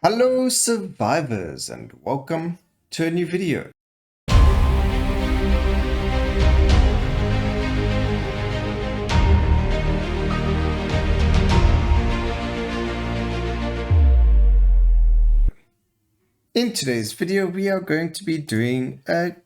Hello survivors and welcome to a new video. In today's video we are going to be doing a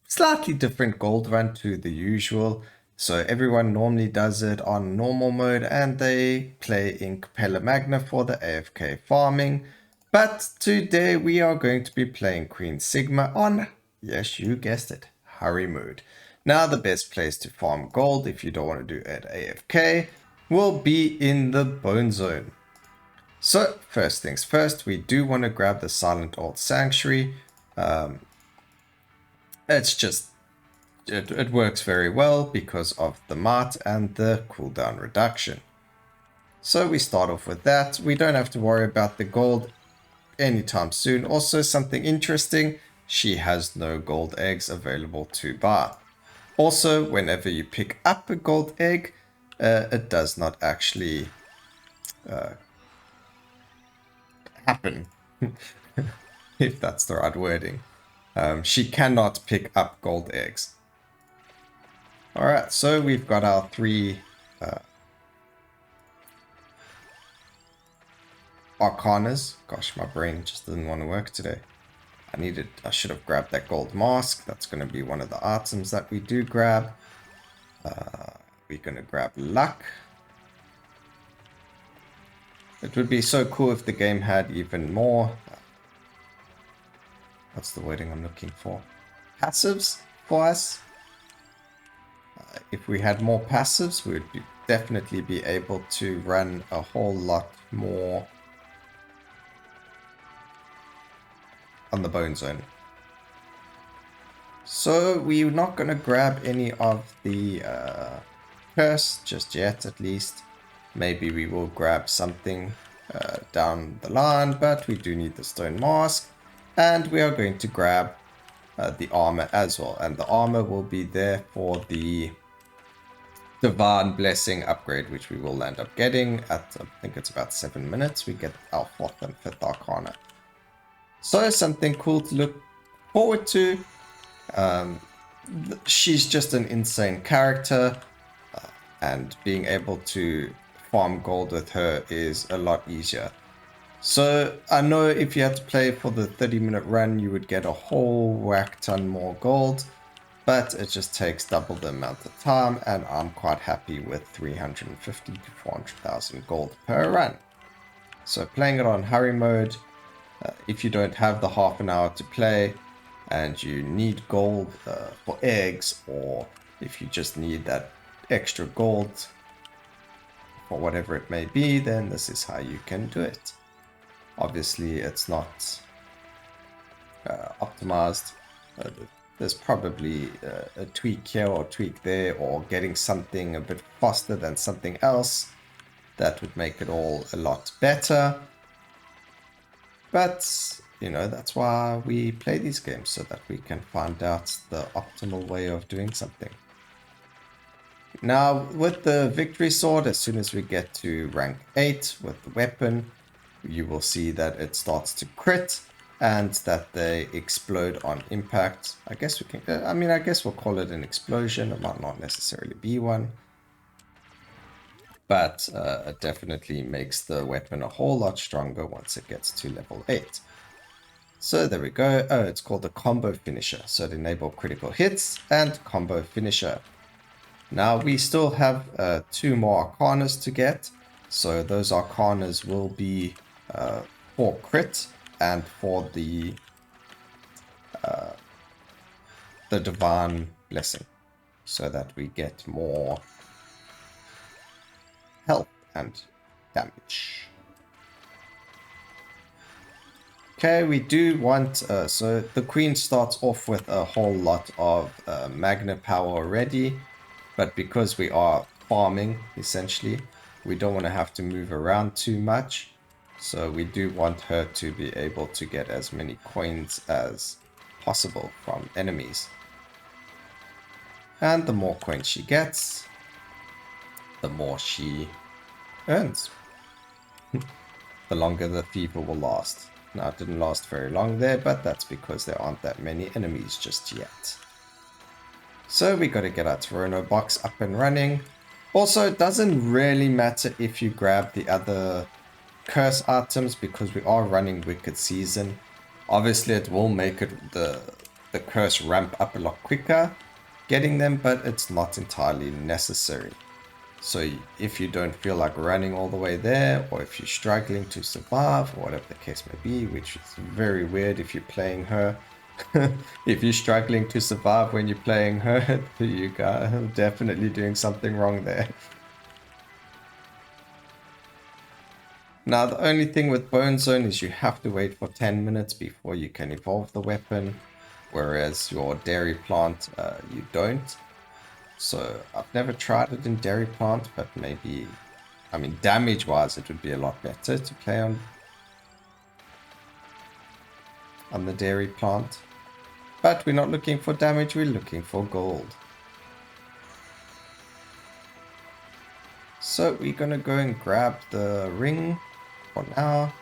slightly different gold run to the usual. So everyone normally does it on normal mode and they play in Capella Magna for the AFK farming. But today we are going to be playing Queen Sigma on, yes you guessed it, hurry mode. Now the best place to farm gold if you don't want to do it AFK will be in the bone zone. So first things first, we do want to grab the Silent Old Sanctuary. It works very well because of the mart and the cooldown reduction. So we start off with that. We don't have to worry about the gold anytime soon. Also something interesting, she has no gold eggs available to buy. Also, whenever you pick up a gold egg, it does not actually happen, if that's the right wording. She cannot pick up gold eggs. Alright, so we've got our three Arcanas. Gosh, my brain just didn't want to work today. I should have grabbed that gold mask. That's going to be one of the items that we do grab. We're going to grab luck. It would be so cool if the game had even more, what's the wording I'm looking for? Passives for us. If we had more passives, we would definitely be able to run a whole lot more on the bone zone. So we're not going to grab any of the curse just yet, at least. Maybe we will grab something down the line, but we do need the stone mask. And we are going to grab the armor as well. And the armor will be there for the Divine Blessing upgrade, which we will end up getting at, I think it's about 7 minutes. We get our 4th and 5th Arcana. So something cool to look forward to. She's just an insane character. And being able to farm gold with her is a lot easier. So I know if you had to play for the 30-minute run, you would get a whole whack ton more gold. But it just takes double the amount of time, and I'm quite happy with 350 to 400,000 gold per run. So playing it on hurry mode, if you don't have the half an hour to play and you need gold for eggs, or if you just need that extra gold for whatever it may be, then this is how you can do it. Obviously it's not optimized. There's probably a tweak here or tweak there, or getting something a bit faster than something else that would make it all a lot better. But, you know, that's why we play these games, so that we can find out the optimal way of doing something. Now, with the victory sword, as soon as we get to rank 8 with the weapon, you will see that it starts to crit, and that they explode on impact. I guess we can, I guess we'll call it an explosion. It might not necessarily be one. But it definitely makes the weapon a whole lot stronger once it gets to level 8. So there we go. Oh, it's called a combo finisher. So it enables critical hits and combo finisher. Now we still have 2 more Arcanas to get. So those Arcanas will be for crit and for the Divine Blessing, so that we get more health and damage. Okay, we do want, so the Queen starts off with a whole lot of Magna power already, but because we are farming, essentially, we don't want to have to move around too much. So we do want her to be able to get as many coins as possible from enemies. And the more coins she gets, the more she earns. The longer the fever will last. Now, it didn't last very long there, but that's because there aren't that many enemies just yet. So we got to get our Toronto box up and running. Also, it doesn't really matter if you grab the other curse items because we are running Wicked Season. Obviously, it will make it the curse ramp up a lot quicker getting them, but it's not entirely necessary. So if you don't feel like running all the way there, or if you're struggling to survive, or whatever the case may be, which is very weird if you're playing her. If you're struggling to survive when you're playing her, you are definitely doing something wrong there. Now, the only thing with Bone Zone is you have to wait for 10 minutes before you can evolve the weapon, whereas your Dairy Plant, you don't. So, I've never tried it in Dairy Plant, but maybe, I mean, damage-wise, it would be a lot better to play on the Dairy Plant. But we're not looking for damage, we're looking for gold. So, we're gonna go and grab the ring for now.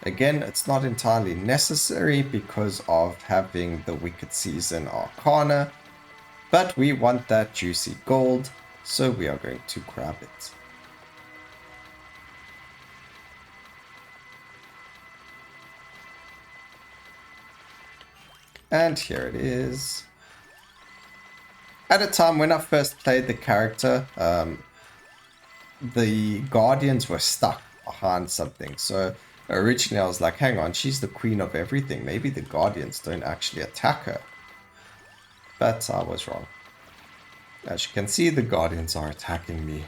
Again, it's not entirely necessary because of having the Wicked Season Arcana, but we want that juicy gold, so we are going to grab it. And here it is. At a time when I first played the character, the Guardians were stuck behind something, so originally I was like, hang on, she's the queen of everything, maybe the Guardians don't actually attack her. But I was wrong. As you can see, the Guardians are attacking me.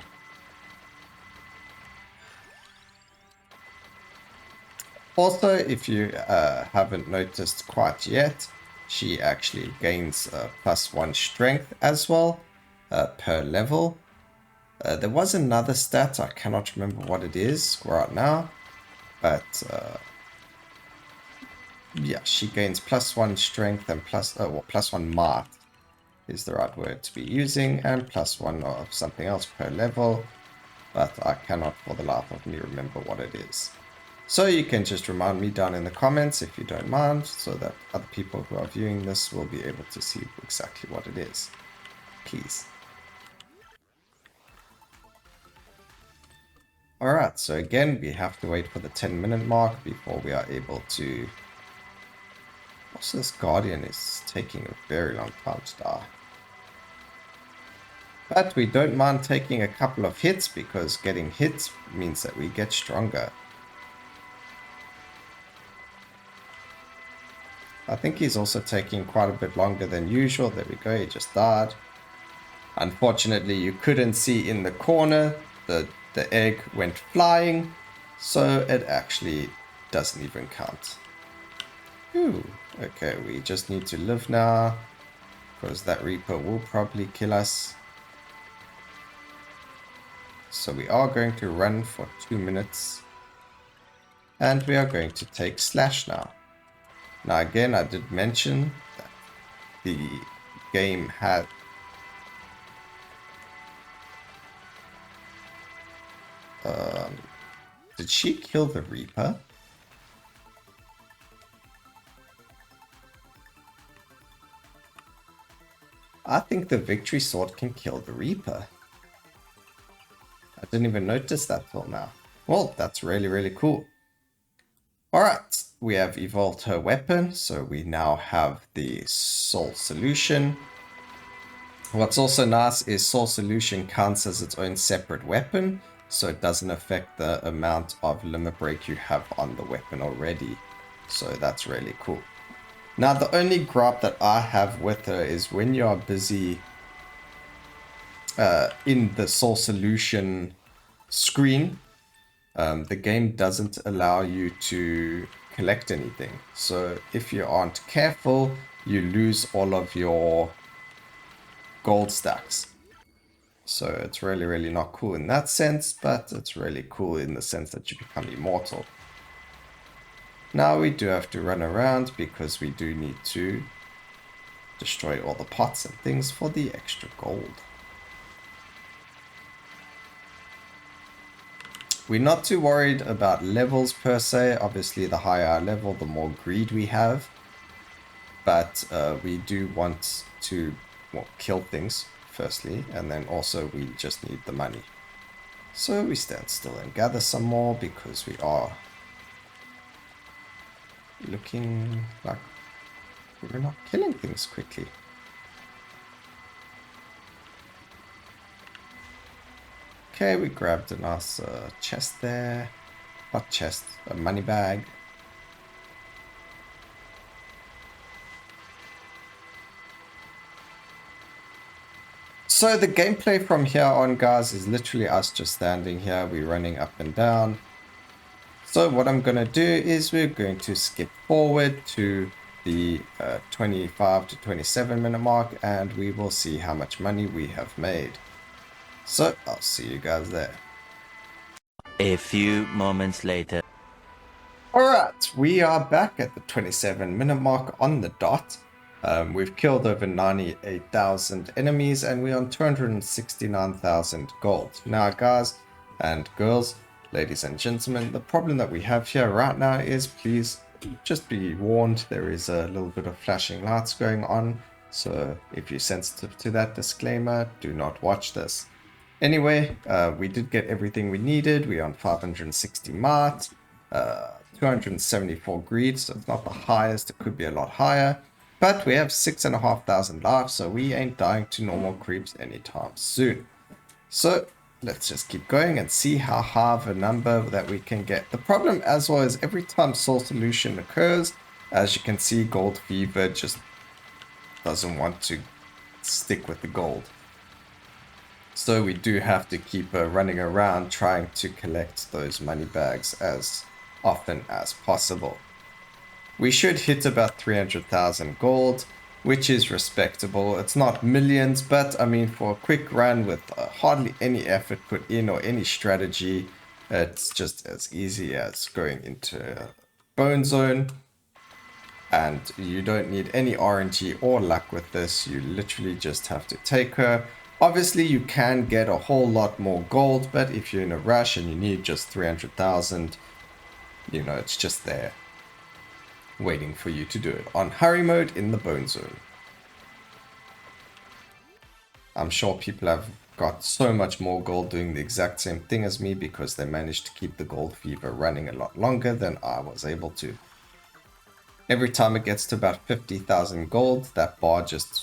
Also, if you haven't noticed quite yet, she actually gains +1 strength as well per level. There was another stat, I cannot remember what it is right now, but yeah, she gains +1 strength and +1 might is the right word to be using, and +1 of something else per level, but I cannot for the life of me remember what it is. So you can just remind me down in the comments if you don't mind, so that other people who are viewing this will be able to see exactly what it is. Please. Alright, so again, we have to wait for the 10-minute mark before we are able to... Also, this Guardian is taking a very long time to die. But we don't mind taking a couple of hits, because getting hits means that we get stronger. I think he's also taking quite a bit longer than usual. There we go, he just died. Unfortunately, you couldn't see in the corner. The egg went flying, so it actually doesn't even count. Ooh, okay, we just need to live now, because that Reaper will probably kill us. So we are going to run for 2 minutes, and we are going to take Slash now. Now again, I did mention that the game had... did she kill the Reaper? I think the Victory Sword can kill the Reaper. I didn't even notice that till now. Well, that's really, really cool. Alright, we have evolved her weapon, so we now have the Soul Solution. What's also nice is Soul Solution counts as its own separate weapon, so it doesn't affect the amount of limit break you have on the weapon already. So that's really cool. Now, the only gripe that I have with her is when you are busy in the Soul Solution screen, the game doesn't allow you to collect anything. So if you aren't careful, you lose all of your gold stacks. So it's really, really not cool in that sense, but it's really cool in the sense that you become immortal. Now we do have to run around because we do need to destroy all the pots and things for the extra gold. we're not too worried about levels per se. Obviously, the higher our level, the more greed we have. But we do want to kill things, firstly, and then also we just need the money. So we stand still and gather some more because we are looking like we're not killing things quickly. Okay, we grabbed a nice chest there. Not chest, a money bag. So the gameplay from here on, guys, is literally us just standing here. We're running up and down. So what I'm going to do is we're going to skip forward to the 25 to 27 minute mark, and we will see how much money we have made. So I'll see you guys there. A few moments later. Alright, we are back at the 27 minute mark on the dot. We've killed over 98,000 enemies and we're on 269,000 gold. Now guys and girls, ladies and gentlemen, the problem that we have here right now is, please just be warned, there is a little bit of flashing lights going on. So if you're sensitive to that disclaimer, do not watch this. Anyway, we did get everything we needed. We're on 560 mart, 274 greed, so it's not the highest, it could be a lot higher. But we have 6,500 lives, so we ain't dying to normal creeps anytime soon. So let's just keep going and see how high of a number that we can get. The problem as well is every time soul solution occurs, as you can see, gold fever just doesn't want to stick with the gold. So we do have to keep running around trying to collect those money bags as often as possible. We should hit about 300,000 gold, which is respectable. It's not millions, but I mean, for a quick run with hardly any effort put in or any strategy, it's just as easy as going into bone zone. And you don't need any RNG or luck with this. You literally just have to take her. Obviously, you can get a whole lot more gold, but if you're in a rush and you need just 300,000, you know, it's just there, waiting for you to do it on hurry mode in the bone zone. I'm sure people have got so much more gold doing the exact same thing as me because they managed to keep the gold fever running a lot longer than I was able to. Every time it gets to about 50,000 gold, that bar just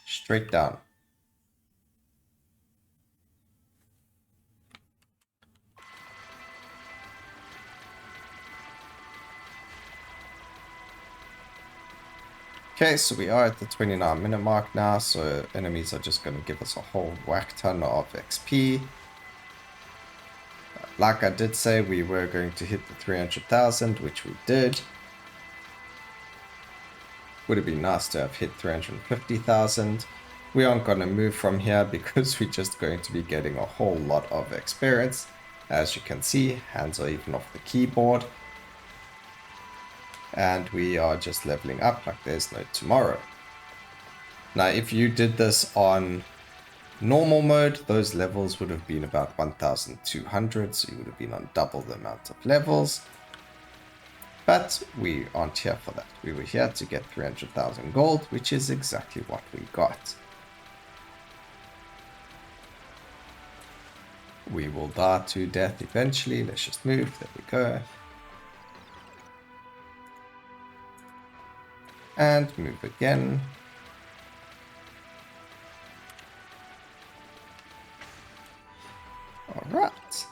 straight down. Okay, so we are at the 29 minute mark now, so enemies are just going to give us a whole whack ton of XP. Like I did say, we were going to hit the 300,000, which we did. Would have been nice to have hit 350,000. We aren't going to move from here because we're just going to be getting a whole lot of experience. As you can see, hands are even off the keyboard. And we are just leveling up like there's no tomorrow. Now, if you did this on normal mode, those levels would have been about 1,200, so you would have been on double the amount of levels. But we aren't here for that. We were here to get 300,000 gold, which is exactly what we got. We will die to death eventually. Let's just move. There we go. And move again. Alright.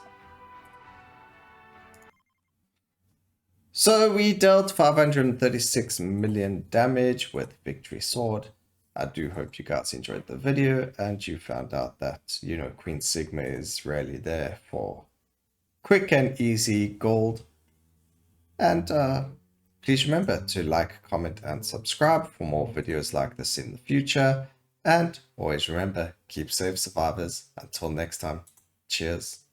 So we dealt 536 million damage with Victory Sword. I do hope you guys enjoyed the video and you found out that, you know, Queen Sigma is really there for quick and easy gold. And please remember to like, comment, and subscribe for more videos like this in the future. And always remember, keep safe, survivors. Until next time, cheers.